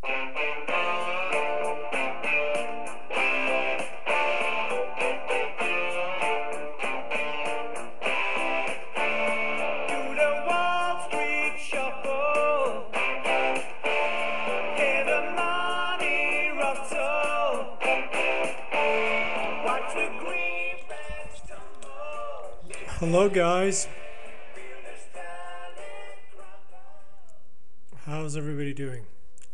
Hello guys, how's everybody doing?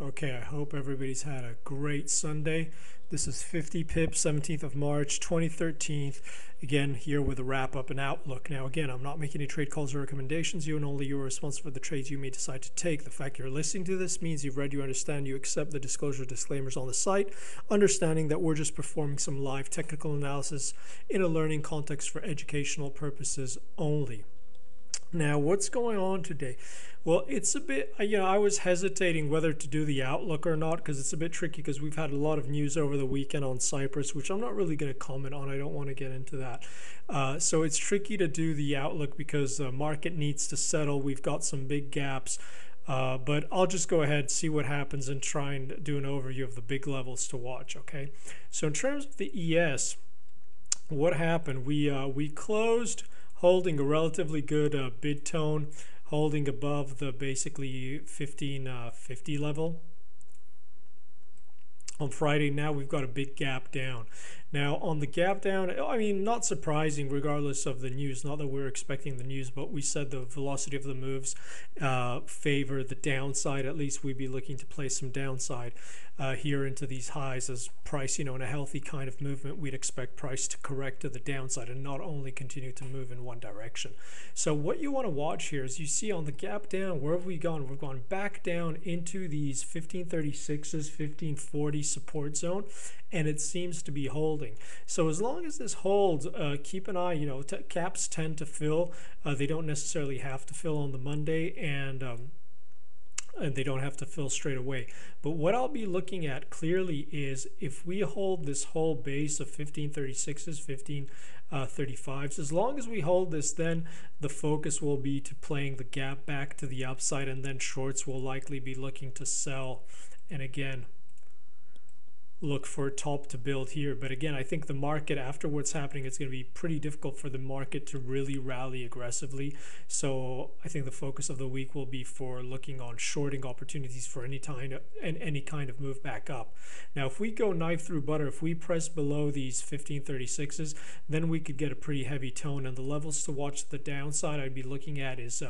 Okay, I hope everybody's had a great Sunday. This is 50 pips, 17th of March, 2013. Again, here with a wrap up and outlook. Now, again, I'm not making any trade calls or recommendations. You and only you are responsible for the trades you may decide to take. The fact you're listening to this means you've read, you understand, you accept the disclosure disclaimers on the site, understanding that we're just performing some live technical analysis in a learning context for educational purposes only. Now, what's going on today? Well, it's a bit, I was hesitating whether to do the outlook or not because it's a bit tricky because we've had a lot of news over the weekend on Cyprus, which I'm not really going to comment on. I don't want to get into that. So it's tricky to do the outlook because the market needs to settle. We've got some big gaps. But I'll just go ahead, see what happens, and try and do an overview of the big levels to watch, okay? So in terms of the ES, what happened? We closed holding a relatively good bid tone, holding above the basically 1550 level. On Friday, now we've got a big gap down. Now, on the gap down, I mean, not surprising regardless of the news. Not that we're expecting the news, but we said the velocity of the moves favor the downside. At least we'd be looking to play some downside here into these highs as price, in a healthy kind of movement, we'd expect price to correct to the downside and not only continue to move in one direction. So what you want to watch here is you see on the gap down, where have we gone? We've gone back down into these 1536s, 1540 support zone, and it seems to be holding. So as long as this holds, keep an eye. Caps tend to fill. They don't necessarily have to fill on the Monday, and they don't have to fill straight away. But what I'll be looking at clearly is if we hold this whole base of 1536s, 1535s, as long as we hold this, then the focus will be to playing the gap back to the upside, and then shorts will likely be looking to sell. And again, look for a top to build here. But again, I think the market, after what's happening, it's going to be pretty difficult for the market to really rally aggressively. So I think the focus of the week will be for looking on shorting opportunities for any kind of move back up. Now, if we go knife through butter, if we press below these 1536s, then we could get a pretty heavy tone. And the levels to watch the downside I'd be looking at is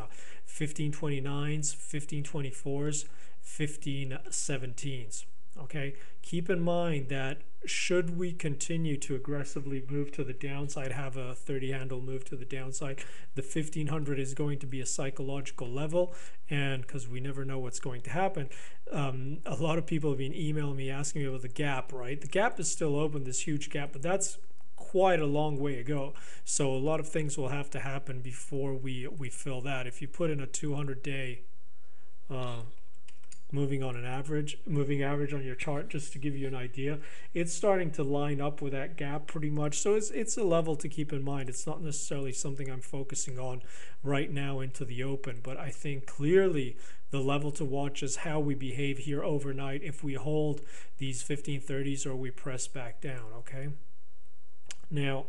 1529s, 1524s, 1517s. Okay, keep in mind that should we continue to aggressively move to the downside, have a 30 handle move to the downside, the 1500 is going to be a psychological level. And because we never know what's going to happen, a lot of people have been emailing me asking me about the gap, right? The gap is still open, this huge gap, but that's quite a long way to go. So a lot of things will have to happen before we fill that. If you put in a 200-day moving average on your chart, just to give you an idea, it's starting to line up with that gap pretty much. So it's a level to keep in mind. It's not necessarily something I'm focusing on right now into the open, but I think clearly the level to watch is how we behave here overnight if we hold these 1530s or we press back down. Okay, now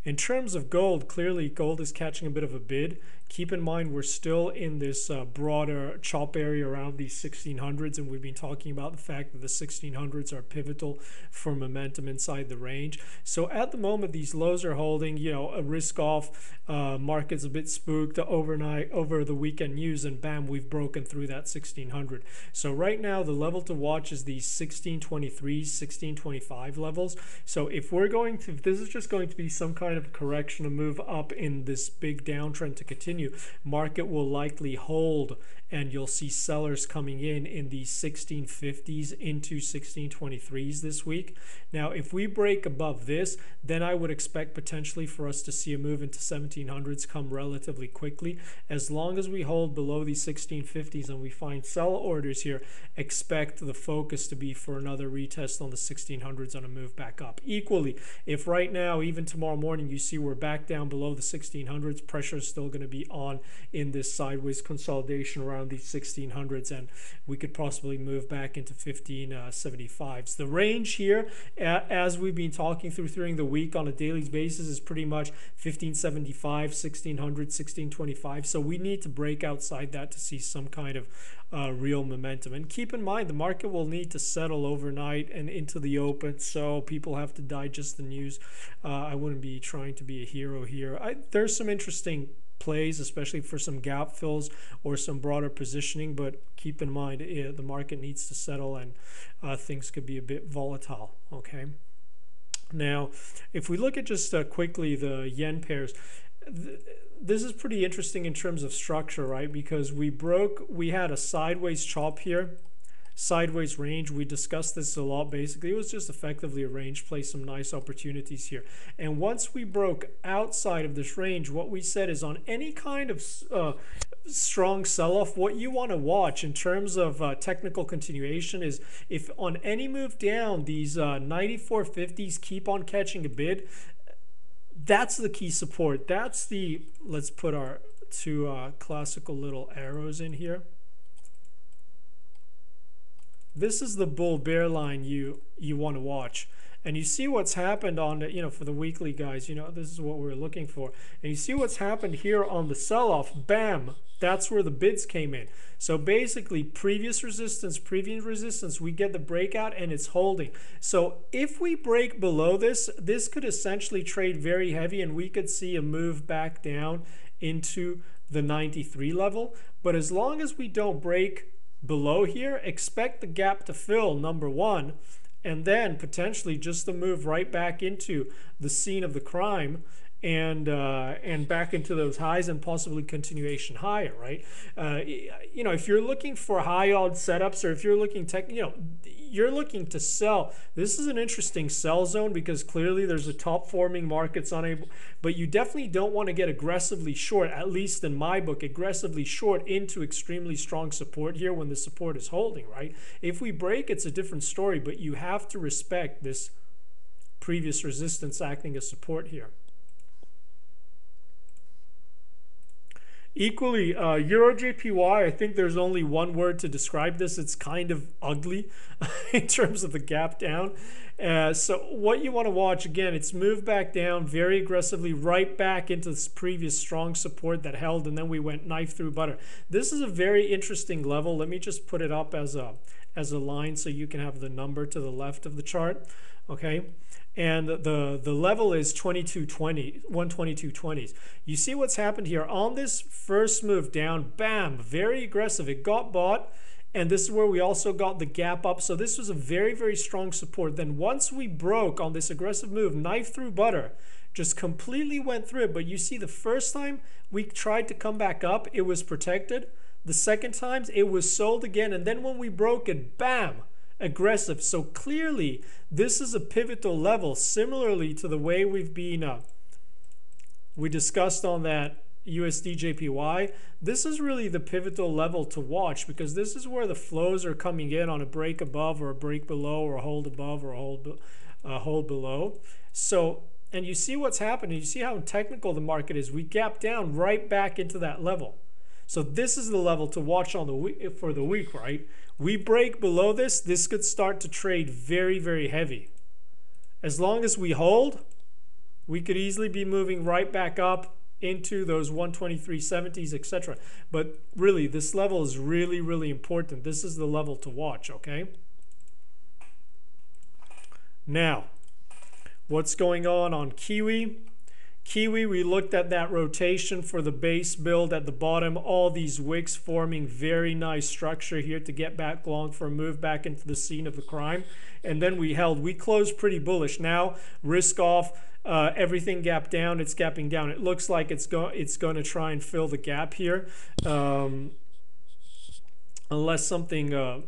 in terms of gold, clearly gold is catching a bit of a bid. Keep in mind we're still in this broader chop area around these 1600s, and we've been talking about the fact that the 1600s are pivotal for momentum inside the range. So at the moment, these lows are holding, a risk off. Market's a bit spooked overnight over the weekend news, and bam, we've broken through that 1600. So right now, the level to watch is these 1623s, 1625 levels. So if this is just going to be some kind of correction, a move up in this big downtrend to continue, market will likely hold, and you'll see sellers coming in the 1650s into 1623s this week. Now, if we break above this, then I would expect potentially for us to see a move into 1700s come relatively quickly. As long as we hold below these 1650s and we find sell orders here, expect the focus to be for another retest on the 1600s on a move back up. Equally, if right now, even tomorrow morning, you see we're back down below the 1600s, pressure is still going to be on in this sideways consolidation around around these 1600s, and we could possibly move back into 1575s. The range here, as we've been talking through during the week on a daily basis, is pretty much 1575, 1600, 1625. So we need to break outside that to see some kind of real momentum. And keep in mind, the market will need to settle overnight and into the open, so people have to digest the news. I wouldn't be trying to be a hero here. There's some interesting plays, especially for some gap fills or some broader positioning, but keep in mind the market needs to settle, and things could be a bit volatile. Okay, now if we look at just quickly the yen pairs, this is pretty interesting in terms of structure, right? Because we had a sideways chop here, sideways range. We discussed this a lot. Basically, it was just effectively a range play, some nice opportunities here. And once we broke outside of this range, what we said is on any kind of strong sell-off, what you want to watch in terms of technical continuation is if on any move down, these 94.50s keep on catching a bid. That's the key support. That's the, let's put our two classical little arrows in here. This is the bull bear line you want to watch. And you see what's happened on the, for the weekly guys, this is what we're looking for. And you see what's happened here on the sell-off, bam, that's where the bids came in. So basically previous resistance, we get the breakout and it's holding. So if we break below this, this could essentially trade very heavy and we could see a move back down into the 93 level. But as long as we don't break below here, expect the gap to fill, number one, and then potentially just to move right back into the scene of the crime and back into those highs and possibly continuation higher, right? If you're looking for high odd setups, or if you're looking you're looking to sell, this is an interesting sell zone because clearly there's a top forming markets unable, but you definitely don't want to get aggressively short, at least in my book, aggressively short into extremely strong support here when the support is holding, right? If we break, it's a different story, but you have to respect this previous resistance acting as support here. Equally, Euro JPY, I think there's only one word to describe this. It's kind of ugly in terms of the gap down. So what you want to watch, again, it's moved back down very aggressively right back into this previous strong support that held, and then we went knife through butter. This is a very interesting level. Let me just put it up as a line so you can have the number to the left of the chart. Okay, and the level is 122.20s. You see what's happened here on this first move down, bam, very aggressive. It got bought, and this is where we also got the gap up. So this was a very, very strong support. Then once we broke on this aggressive move, knife through butter, just completely went through it. But you see the first time we tried to come back up, it was protected. The second time it was sold again, and then when we broke it, bam, aggressive. So clearly this is a pivotal level, similarly to the way we've been we discussed on that USD JPY. This is really the pivotal level to watch because this is where the flows are coming in on a break above or a break below or a hold above or a hold below. So, and you see what's happening. You see how technical the market is. We gap down right back into that level. So this is the level to watch on the week, for the week, right? We break below this, this could start to trade very, very heavy. As long as we hold, we could easily be moving right back up into those 123.70s, etc. But really, this level is really, really important. This is the level to watch, okay? Now, what's going on Kiwi? Kiwi, we looked at that rotation for the base build at the bottom, all these wicks forming very nice structure here to get back long for a move back into the scene of the crime. And then we held. We closed pretty bullish. Now, risk off, everything gap down, it's gapping down. It looks like it's going to try and fill the gap here. Unless something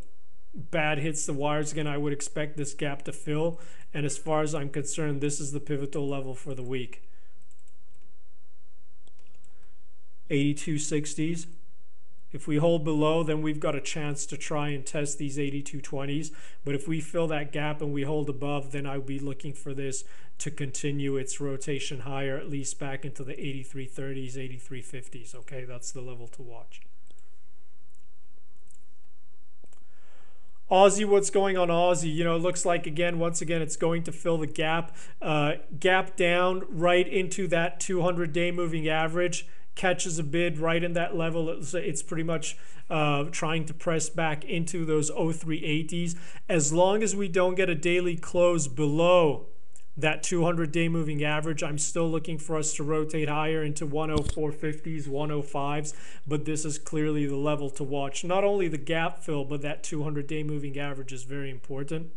bad hits the wires again, I would expect this gap to fill. And as far as I'm concerned, this is the pivotal level for the week. 82.60s. If we hold below, then we've got a chance to try and test these 82.20s. But if we fill that gap and we hold above, then I would be looking for this to continue its rotation higher, at least back into the 83.30s, 83.50s. Okay, that's the level to watch. Aussie, what's going on Aussie? You know, it looks like again, once again, it's going to fill the gap. Gap down right into that 200-day moving average. Catches a bid right in that level. It's pretty much trying to press back into those 0380s. As long as we don't get a daily close below that 200-day moving average, I'm still looking for us to rotate higher into 104.50s, 105s, but this is clearly the level to watch. Not only the gap fill, but that 200-day moving average is very important.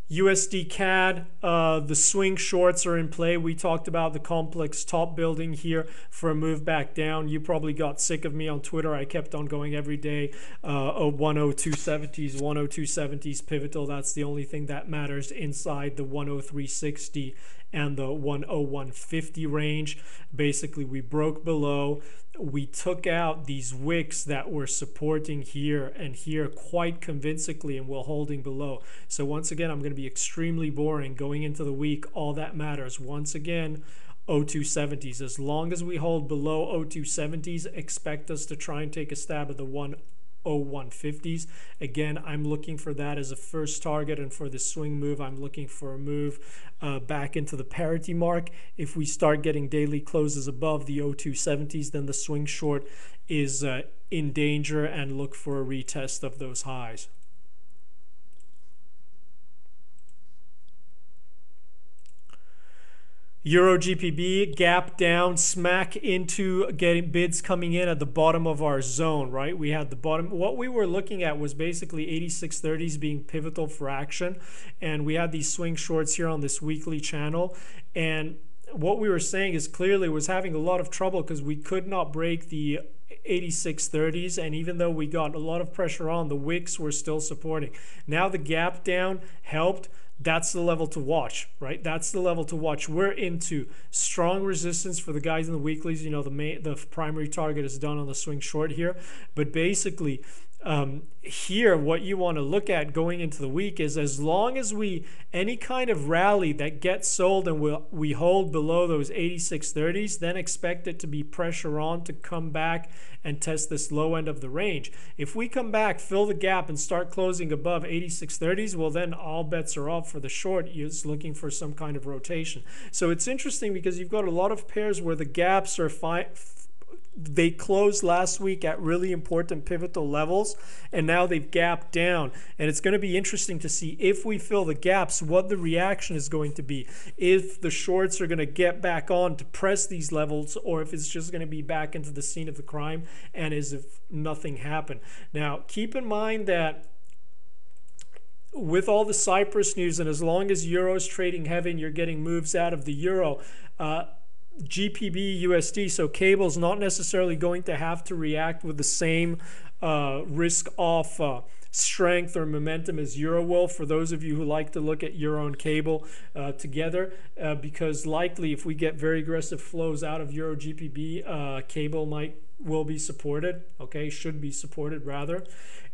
USD CAD, the swing shorts are in play. We talked about the complex top building here for a move back down. You probably got sick of me on Twitter. I kept on going every day. 102.70s, 102.70s pivotal. That's the only thing that matters inside the 103.60 and the 101.50 range. Basically, we broke below. We took out these wicks that were supporting here and here quite convincingly, and we're holding below. So once again, I'm going to be extremely boring going into the week. All that matters, once again, 0270s. As long as we hold below 0270s, expect us to try and take a stab at the 101.50s. Again, I'm looking for that as a first target, and for the swing move, I'm looking for a move back into the parity mark. If we start getting daily closes above the 0270s, then the swing short is in danger, and look for a retest of those highs. Euro GPB, gap down, smack into getting bids coming in at the bottom of our zone, right? We had the bottom. What we were looking at was basically 86.30s being pivotal for action. And we had these swing shorts here on this weekly channel. And what we were saying is clearly was having a lot of trouble because we could not break the 86.30s, and even though we got a lot of pressure on, the wicks were still supporting. Now the gap down helped. That's the level to watch, right? That's the level to watch. We're into strong resistance for the guys in the weeklies. You know, the primary target is done on the swing short here. But basically, here, what you want to look at going into the week is, as long as any kind of rally that gets sold and we hold below those 86.30s, then expect it to be pressure on to come back and test this low end of the range. If we come back, fill the gap, and start closing above 86.30s, well, then all bets are off for the short. Is looking for some kind of rotation. So it's interesting because you've got a lot of pairs where the gaps are they closed last week at really important pivotal levels, and now they've gapped down. And it's going to be interesting to see if we fill the gaps, what the reaction is going to be. If the shorts are going to get back on to press these levels, or if it's just going to be back into the scene of the crime and as if nothing happened. Now, keep in mind that with all the Cyprus news, and as long as Euro's trading heavy and you're getting moves out of the Euro, GPB USD, so cable's not necessarily going to have to react with the same risk off strength or momentum as Euro will, for those of you who like to look at Euro and cable together, because likely if we get very aggressive flows out of Euro GPB, cable will be supported, okay, should be supported rather.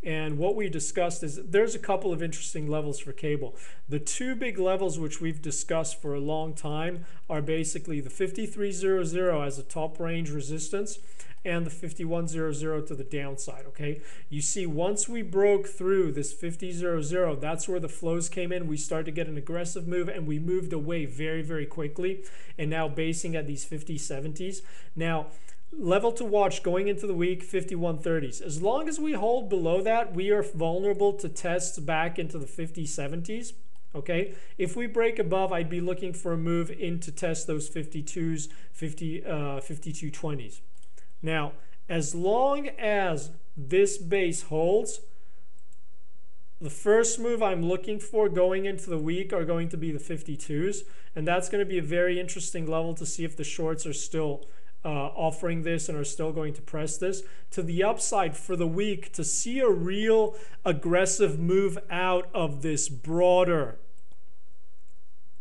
And what we discussed is there's a couple of interesting levels for cable. The two big levels which we've discussed for a long time are basically the 53.00 as a top range resistance and the 51.00 to the downside, okay? You see, once we broke through this 50.00, that's where the flows came in. We started to get an aggressive move, and we moved away very, very quickly, and now basing at these 50.70s. Now, level to watch going into the week, 51.30s. As long as we hold below that, we are vulnerable to tests back into the 50.70s. Okay, if we break above, I'd be looking for a move in to test those 52s, 52.20s. Now, as long as this base holds, the first move I'm looking for going into the week are going to be the 52s, and that's going to be a very interesting level to see if the shorts are still offering this and are still going to press this to the upside for the week. To see a real aggressive move out of this broader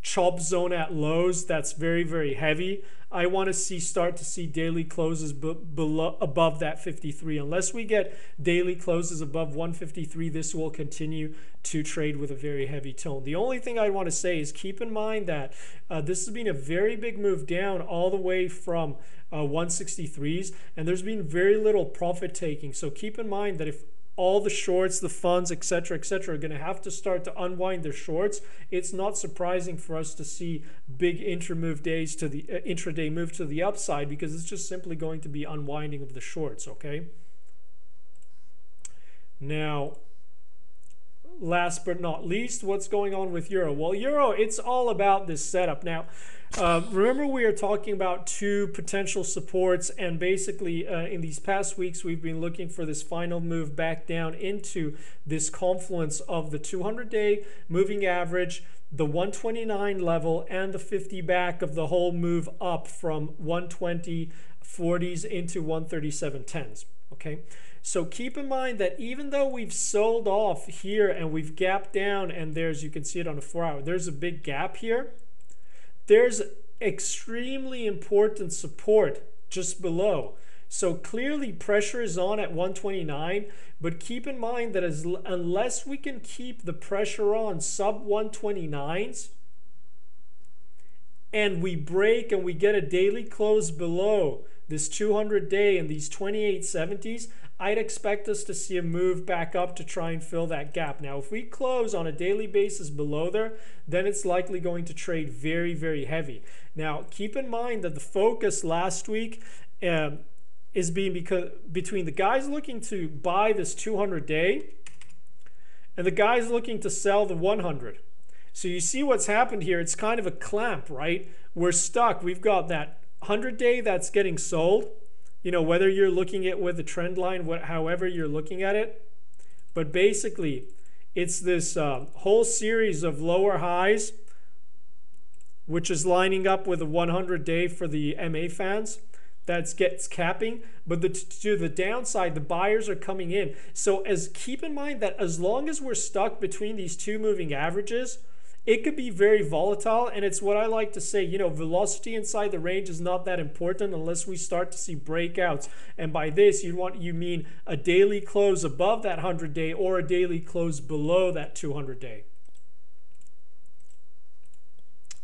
chop zone at lows that's very, very heavy. I want to start to see daily closes above that 53. Unless we get daily closes above 153, this will continue to trade with a very heavy tone. The only thing I want to say is keep in mind that this has been a very big move down all the way from 163s, and there's been very little profit taking. So keep in mind that if all the shorts, the funds, etc., are going to have to start to unwind their shorts, it's not surprising for us to see big intraday move to the upside, because it's just simply going to be unwinding of the shorts. Okay. Now, last but not least, what's going on with euro? Well, euro, it's all about this setup. Now, remember we are talking about two potential supports, and basically in these past weeks we've been looking for this final move back down into this confluence of the 200-day moving average, the 129 level, and the 50 back of the whole move up from 120.40s into 137.10s. Okay. So keep in mind that even though we've sold off here and we've gapped down, and there's, you can see it on a 4-hour, there's a big gap here. There's extremely important support just below. So clearly pressure is on at 129, but keep in mind that unless we can keep the pressure on sub 129s, and we break and we get a daily close below this 200-day and these 2870s, I'd expect us to see a move back up to try and fill that gap. Now, if we close on a daily basis below there, then it's likely going to trade very, very heavy. Now, keep in mind that the focus last week is being between the guys looking to buy this 200-day and the guys looking to sell the 100. So you see what's happened here. It's kind of a clamp, right? We're stuck. We've got that 100-day that's getting sold. You know, whether you're looking at with the trend line, however you're looking at it. But basically, it's this whole series of lower highs, which is lining up with a 100-day for the MA fans. That gets capping. But to the downside, the buyers are coming in. So keep in mind that as long as we're stuck between these two moving averages, it could be very volatile, and it's what I like to say, you know, velocity inside the range is not that important unless we start to see breakouts. And by this, you mean a daily close above that 100-day or a daily close below that 200-day.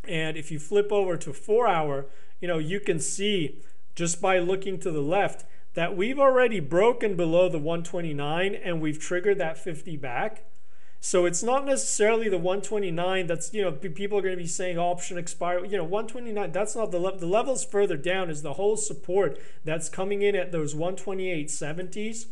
And if you flip over to 4-hour, you know, you can see just by looking to the left that we've already broken below the 129 and we've triggered that 50 back. So it's not necessarily the 129 that's, you know, people are going to be saying option expire. You know, 129, that's not the level. The levels further down is the whole support that's coming in at those 128.70s.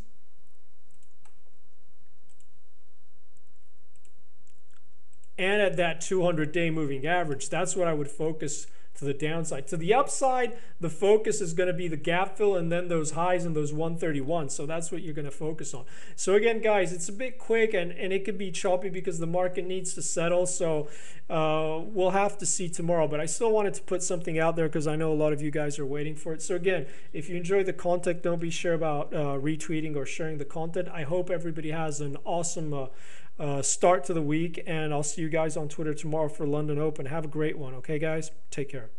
And at that 200-day moving average. That's what I would focus to the downside. To the upside, the focus is going to be the gap fill and then those highs and those 131. So that's what you're going to focus on. So again, guys, it's a bit quick and it could be choppy because the market needs to settle. So we'll have to see tomorrow. But I still wanted to put something out there because I know a lot of you guys are waiting for it. So again, if you enjoy the content, don't be sure about retweeting or sharing the content. I hope everybody has an awesome start to the week, and I'll see you guys on Twitter tomorrow for London Open. Have a great one. Okay, guys? Take care.